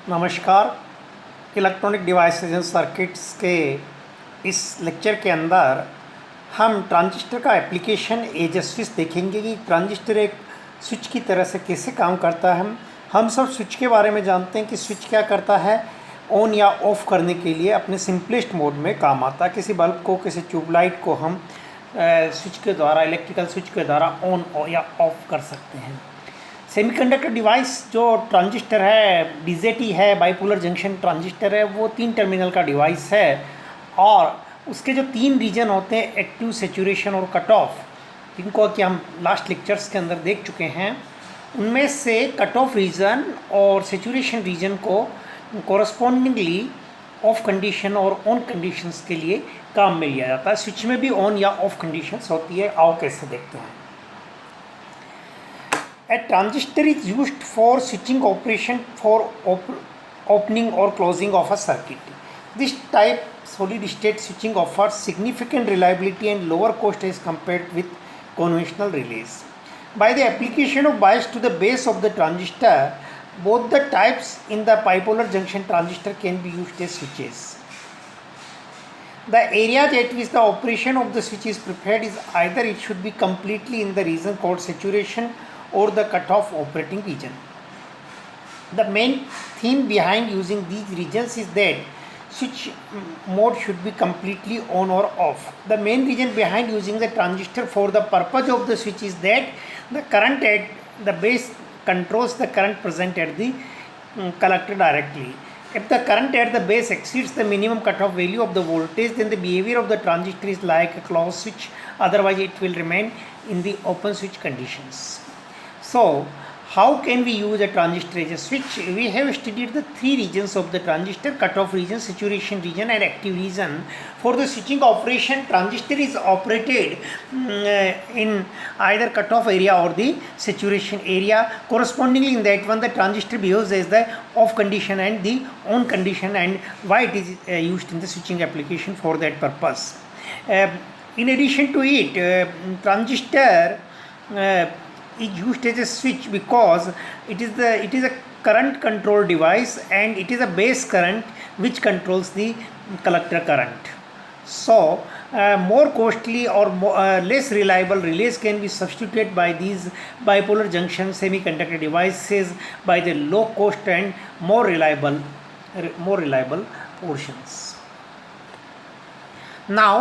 नमस्कार। Electronic devices and circuits के इस लेक्चर के अंदर हम ट्रांजिस्टर का एप्लीकेशन एज ए स्विच देखेंगे कि ट्रांजिस्टर एक स्विच की तरह से कैसे काम करता है। हम सब स्विच के बारे में जानते हैं कि स्विच क्या करता है, ऑन या ऑफ़ करने के लिए अपने सिंपलेस्ट मोड में काम आता है। किसी बल्ब को, किसी ट्यूबलाइट को हम स्विच के द्वारा, इलेक्ट्रिकल स्विच के द्वारा ऑन या ऑफ़ कर सकते हैं। सेमीकंडक्टर डिवाइस जो ट्रांजिस्टर है, बीजेटी है, बाइपोलर जंक्शन ट्रांजिस्टर है, वो 3 टर्मिनल का डिवाइस है और उसके जो 3 रीजन होते हैं, एक्टिव, सेचुरेशन और कट ऑफ, जिनको कि हम लास्ट लेक्चर्स के अंदर देख चुके हैं, उनमें से कट ऑफ रीजन और सेचुरेशन रीजन को कोरस्पॉन्डिंगली ऑफ कंडीशन और ऑन कंडीशंस के लिए काम में लिया जाता है। स्विच में भी ऑन या ऑफ कंडीशंस होती है। आओ कैसे देखते हैं। A transistor is used for switching operation for opening or closing of a circuit. This type solid state switching offers significant reliability and lower cost as compared with conventional relays. By the application of bias to the base of the transistor, both the types in the bipolar junction transistor can be used as switches. The area at which the operation of the switch is prepared is either it should be completely in the region called saturation or the cutoff operating region. The main theme behind using these regions is that switch mode should be completely on or off. The main reason behind using the transistor for the purpose of the switch is that the current at the base controls the current present at the collector directly. If the current at the base exceeds the minimum cutoff value of the voltage, then the behavior of the transistor is like a closed switch, otherwise it will remain in the open switch conditions. So, how can we use a transistor as a switch? We have studied the 3 regions of the transistor: cutoff region, saturation region and active region. For the switching operation, transistor is operated in either cutoff area or the saturation area. Correspondingly, in that one, the transistor behaves as the off condition and the on condition, and why it is used in the switching application for that purpose. In addition to it, transistor is used as a switch because it is a current control device and it is a base current which controls the collector current. So more costly or less reliable relays can be substituted by these bipolar junction semiconductor devices by the low cost and more reliable portions. Now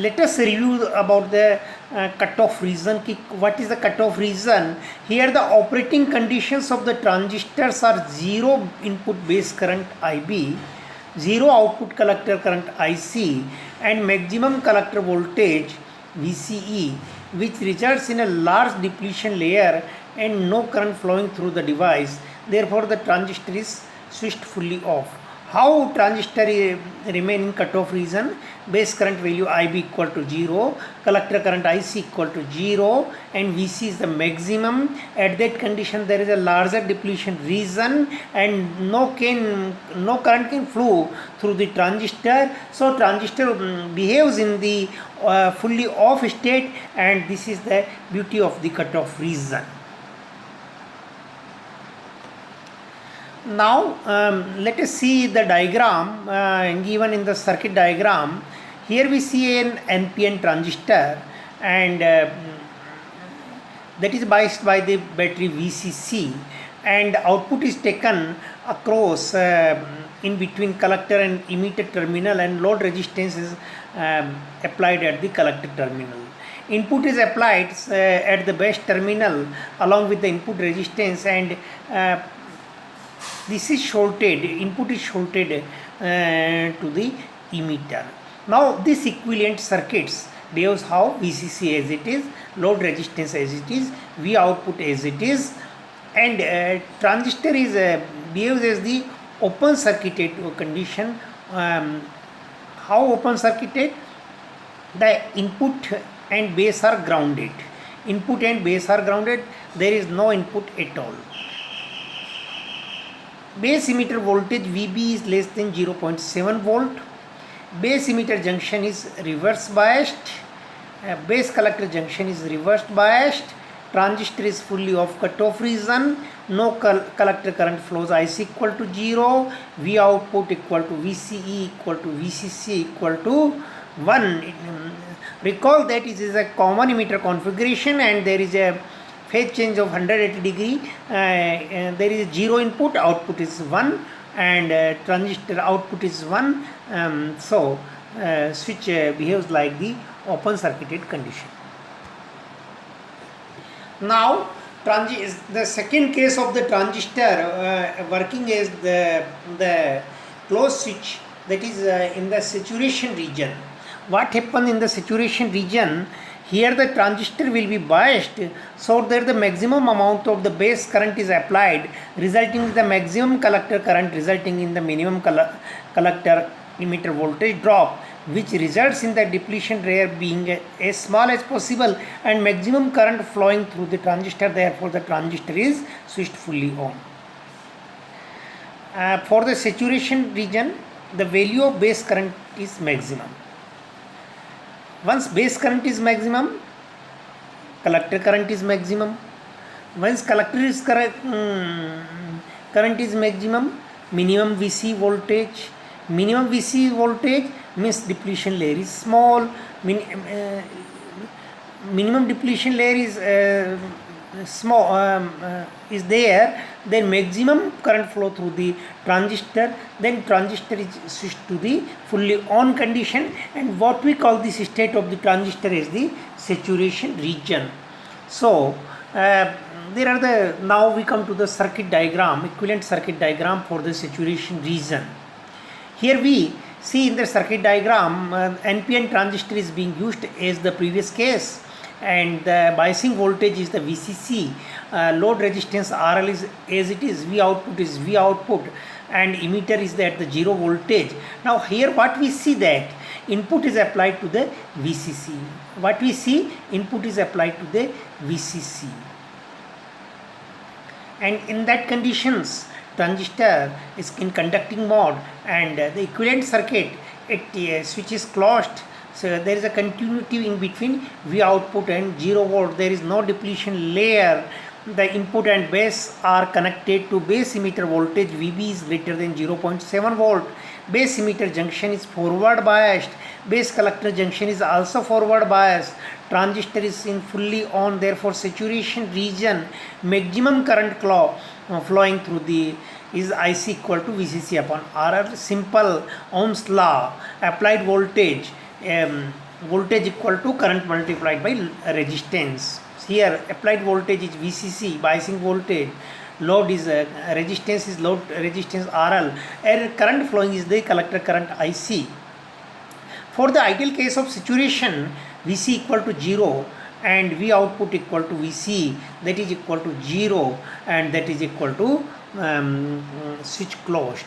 let us review about the cutoff region. What is the cutoff region? Here the operating conditions of the transistors are 0 input base current IB, 0 output collector current IC and maximum collector voltage VCE, which results in a large depletion layer and no current flowing through the device. Therefore the transistor is switched fully off. How transistor remain in cutoff region? Base current value IB equal to 0, collector current IC equal to 0 and VC is the maximum. At that condition there is a larger depletion region and no current can flow through the transistor. So transistor behaves in the fully off state, and this is the beauty of the cutoff region. Now let us see the diagram given in the circuit diagram. Here we see an NPN transistor and that is biased by the battery VCC, and output is taken across in between collector and emitter terminal, and load resistance is applied at the collector terminal. Input is applied at the base terminal along with the input resistance, and this is shorted, input is shorted to the emitter. Now this equivalent circuits behaves how? VCC as it is, load resistance as it is, V output as it is, and transistor is behaves as the open circuited condition. How open circuited? The input and base are grounded. Input and base are grounded, there is no input at all. Base emitter voltage VB is less than 0.7 volt. Base emitter junction is reverse biased. Base collector junction is reverse biased, transistor is fully off, cutoff region, no collector current flows, IC equal to 0, V output equal to VCE equal to VCC equal to 1. Recall that it is a common emitter configuration and there is a phase change of 180 degree. There is 0 input, output is 1, and transistor output is 1. So switch behaves like the open circuited condition. Now the second case of the transistor working as the closed switch, that is in the saturation region. What happens in the saturation region? Here the transistor will be biased so that the maximum amount of the base current is applied, resulting in the maximum collector current, resulting in the minimum collector emitter voltage drop, which results in the depletion layer being as small as possible and maximum current flowing through the transistor. Therefore the transistor is switched fully on. For the saturation region, the value of base current is maximum. Once base current is maximum, collector current is maximum. Once collector is current is maximum, minimum VC voltage. Minimum VC voltage means depletion layer is small. Minimum depletion layer is small is there, then maximum current flow through the transistor, then transistor is switched to the fully on condition, and what we call this state of the transistor is the saturation region. So now we come to the circuit diagram, equivalent circuit diagram for the saturation region. Here we see in the circuit diagram NPN transistor is being used as the previous case, and the biasing voltage is the VCC, load resistance RL is as it is, V output is V output, and emitter is at the 0 voltage. Now here what we see that input is applied to the VCC. What we see, input is applied to the VCC, and in that conditions transistor is in conducting mode, and the equivalent circuit switch is closed. So there is a continuity in between V output and 0 volt. There is no depletion layer. The input and base are connected to base emitter voltage. VB is greater than 0.7 volt. Base emitter junction is forward biased. Base collector junction is also forward biased. Transistor is in fully on, therefore saturation region, maximum current flowing through the is IC equal to VCC upon RR. Simple Ohm's law. Applied voltage, voltage equal to current multiplied by resistance. Here applied voltage is VCC, biasing voltage. Load is resistance is load resistance RL, and current flowing is the collector current IC. For the ideal case of saturation, VC equal to 0 and V output equal to VC, that is equal to 0, and that is equal to switch closed.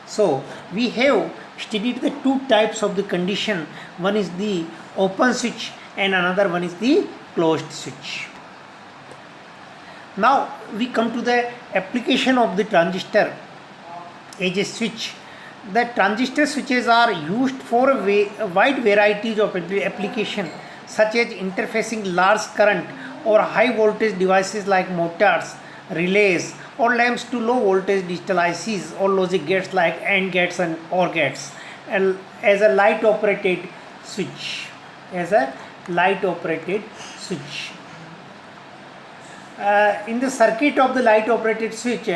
So we have studied the two types of the condition. One is the open switch and another one is the closed switch. Now we come to the application of the transistor as a switch. The transistor switches are used for a wide variety of application, such as interfacing large current or high voltage devices like motors, relays, or lamps to low voltage digital ICs or logic gates like AND gates and OR gates, and as a light operated switch. In the circuit of the light operated switch,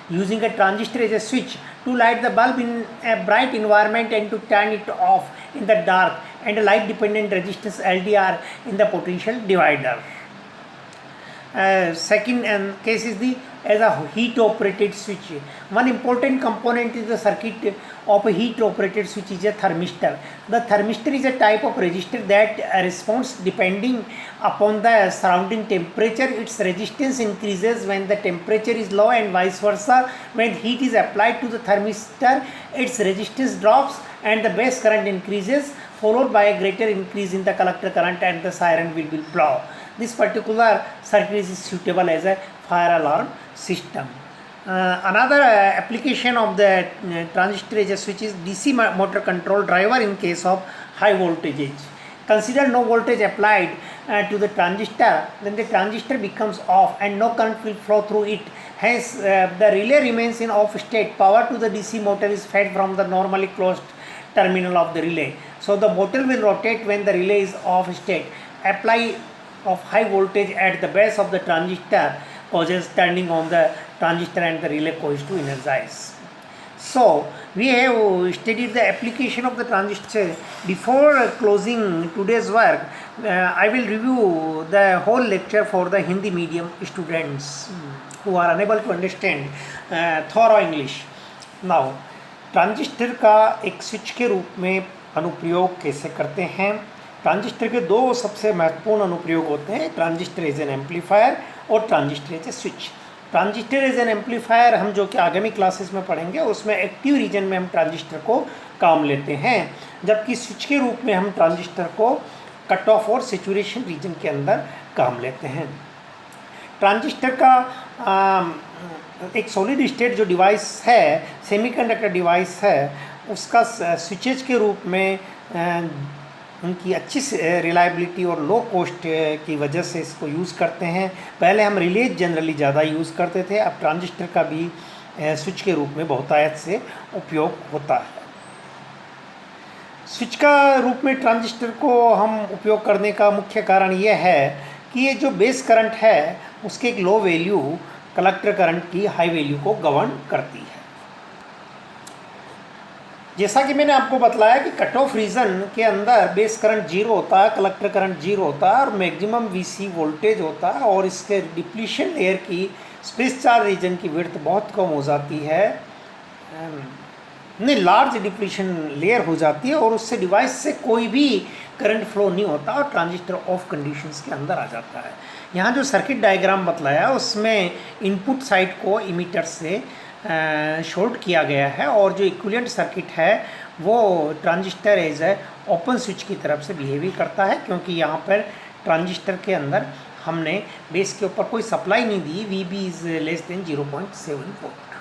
using a transistor as a switch to light the bulb in a bright environment and to turn it off in the dark, and a light dependent resistance LDR in the potential divider. Second case is the as a heat operated switch. One important component in the circuit of a heat operated switch is a thermistor. The thermistor is a type of resistor that responds depending upon the surrounding temperature. Its resistance increases when the temperature is low, and vice versa. When heat is applied to the thermistor, its resistance drops and the base current increases, followed by a greater increase in the collector current, and the siren will blow. This particular circuit is suitable as a fire alarm system. Another application of the transistor as a switch is DC motor control driver in case of high voltage. consider no voltage applied to the transistor, then the transistor becomes off and no current will flow through it. Hence, the relay remains in off state. Power to the DC motor is fed from the normally closed terminal of the relay. So the motor will rotate when the relay is off state. Apply of high voltage at the base of the transistor causes turning on the transistor and the relay coils to energize. So we have studied the application of the transistor. Before closing today's work, I will review the whole lecture for the Hindi medium students who are unable to understand thorough English. Now, transistor का एक switch के रूप में अनुप्रयोग कैसे करते हैं। Transistor के दो सबसे महत्वपूर्ण अनुप्रयोग होते हैं, ट्रांजिस्टर एज एन एम्पलीफायर और transistor as a switch. Transistor as an amplifier हम जो कि आगामी क्लासेस में पढ़ेंगे, उसमें एक्टिव रीजन में हम ट्रांजिस्टर को काम लेते हैं, जबकि स्विच के रूप में हम ट्रांजिस्टर को कट ऑफ और सैचुरेशन रीजन के अंदर काम लेते हैं। ट्रांजिस्टर का एक सॉलिड स्टेट जो डिवाइस है, सेमीकंडक्टर डिवाइस है, उसका स्विचेज के रूप में उनकी अच्छी रिलायबिलिटी और लो कॉस्ट की वजह से इसको यूज़ करते हैं। पहले हम रिलेज जनरली ज़्यादा यूज़ करते थे, अब ट्रांजिस्टर का भी स्विच के रूप में बहुतायत से उपयोग होता है। स्विच का रूप में ट्रांजिस्टर को हम उपयोग करने का मुख्य कारण यह है कि ये जो बेस करंट है उसके एक लो वैल्यू कलेक्टर करंट की हाई वैल्यू को गवर्न करती है। जैसा कि मैंने आपको बतलाया कि कट ऑफ रीजन के अंदर बेस करंट 0 होता है, कलेक्टर करंट 0 होता है और मैक्सिमम वीसी वोल्टेज होता है, और इसके डिप्लीशन लेयर की स्पेस चार्ज रीजन की विड्थ बहुत कम हो जाती है, नहीं लार्ज डिप्लीशन लेयर हो जाती है, और उससे डिवाइस से कोई भी करंट फ्लो नहीं होता और ट्रांजिस्टर ऑफ कंडीशंस के अंदर आ जाता है। यहाँ जो सर्किट डायग्राम बतलाया उसमें इनपुट साइड को इमीटर से शॉर्ट किया गया है, और जो इक्विवेलेंट सर्किट है वो transistor as a open switch की तरफ से बिहेव करता है, क्योंकि यहाँ पर ट्रांजिस्टर के अंदर हमने बेस के ऊपर कोई सप्लाई नहीं दी। V B is less than 0.7 volt,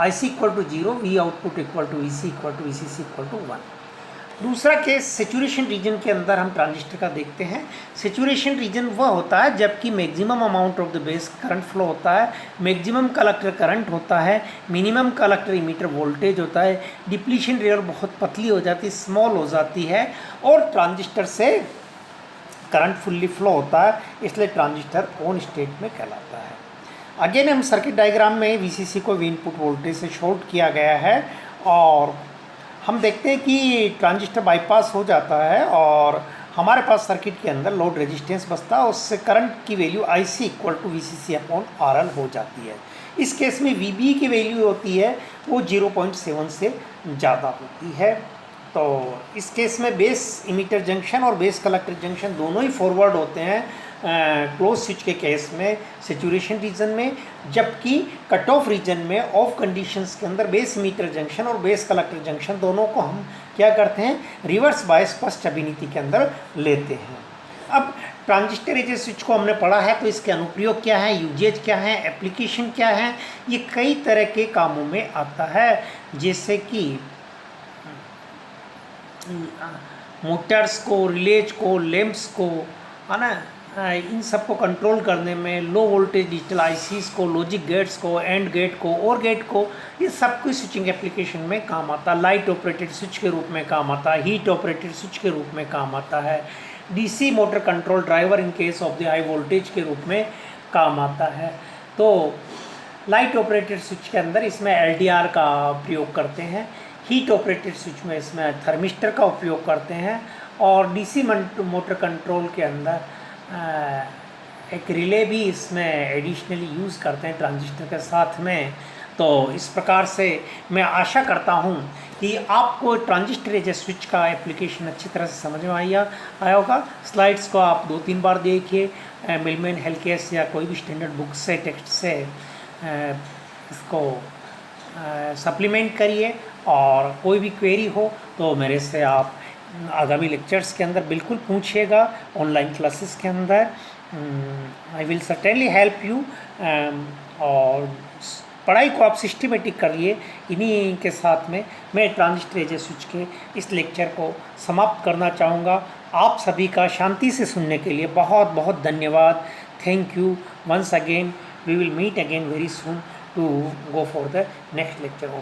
I C equal to 0, V output equal to we C equal to we C C equal to 1। दूसरा केस सेचुरेशन रीजन के अंदर हम ट्रांजिस्टर का देखते हैं। सेचुरेशन रीजन वह होता है जबकि maximum amount of the base current flow होता है, मैक्सिमम कलेक्टर करंट होता है, मिनिमम कलेक्टर इमीटर वोल्टेज होता है, डिप्लीशन लेयर बहुत पतली हो जाती है, स्मॉल हो जाती है, और ट्रांजिस्टर से करंट फुल्ली फ्लो होता है, इसलिए ट्रांजिस्टर ऑन स्टेट में कहलाता है। अगेन हम सर्किट डायग्राम में वीसीसी को वी इनपुट वोल्टेज से शॉर्ट किया गया है, और हम देखते हैं कि ट्रांजिस्टर बाईपास हो जाता है और हमारे पास सर्किट के अंदर लोड रेजिस्टेंस बचता है, उससे करंट की value i C equal to we C c upon r l हो जाती है। इस केस में वी बी की वैल्यू होती है वो 0.7 से ज़्यादा होती है। तो इस केस में बेस इमीटर जंक्शन और बेस कलेक्टर जंक्शन दोनों ही फॉरवर्ड होते हैं क्लोज स्विच के केस में सैचुरेशन रीजन में, जबकि कट ऑफ रीजन में ऑफ कंडीशंस के अंदर बेस इमीटर जंक्शन और बेस कलेक्टर जंक्शन दोनों को हम क्या करते हैं, रिवर्स बायस फर्स्ट अभिनीति के अंदर लेते हैं। अब ट्रांजिस्टर एज ए स्विच को हमने पढ़ा है, तो इसके अनुप्रयोग क्या है, यूजेज क्या है, एप्लीकेशन क्या है, ये कई तरह के कामों में आता है, जैसे कि मोटर्स को, रिलेज को, लैंप्स को, है ना, इन सब को कंट्रोल करने में, लो वोल्टेज डिजिटल आईसीज को, लॉजिक गेट्स को, एंड गेट को, और गेट को, ये सब कुछ स्विचिंग एप्लीकेशन में काम आता है। लाइट ऑपरेटेड स्विच के रूप में काम आता है, हीट ऑपरेटेड स्विच के रूप में काम आता है, DC motor control driver in case of the high voltage के रूप में काम आता है। तो लाइट ऑपरेटेड स्विच के अंदर इसमें एलडीआर का प्रयोग करते हैं, हीट ऑपरेटेड स्विच में इसमें थर्मिस्टर का उपयोग करते हैं, और डीसी मोटर कंट्रोल के अंदर एक रिले भी इसमें एडिशनली यूज़ करते हैं ट्रांजिस्टर के साथ में। तो इस प्रकार से मैं आशा करता हूँ कि आपको ट्रांजिस्टर एज ए स्विच का एप्लीकेशन अच्छी तरह से समझ में आया होगा। स्लाइड्स को आप 2-3 बार देखिए, मिलमैन हेल्केस या कोई भी स्टैंडर्ड बुक से, टेक्स्ट से इसको सप्लीमेंट करिए, और कोई भी क्वेरी हो तो मेरे से आप आगामी लेक्चर्स के अंदर बिल्कुल पूछिएगा, ऑनलाइन क्लासेस के अंदर। I will certainly help you, और पढ़ाई को आप सिस्टमेटिक करिए। इन्हीं के साथ में मैं ट्रांजिस्टर एज ए स्विच के इस लेक्चर को समाप्त करना चाहूँगा। आप सभी का शांति से सुनने के लिए बहुत बहुत धन्यवाद। Thank you once again. We will meet again very soon to go for the next lecture.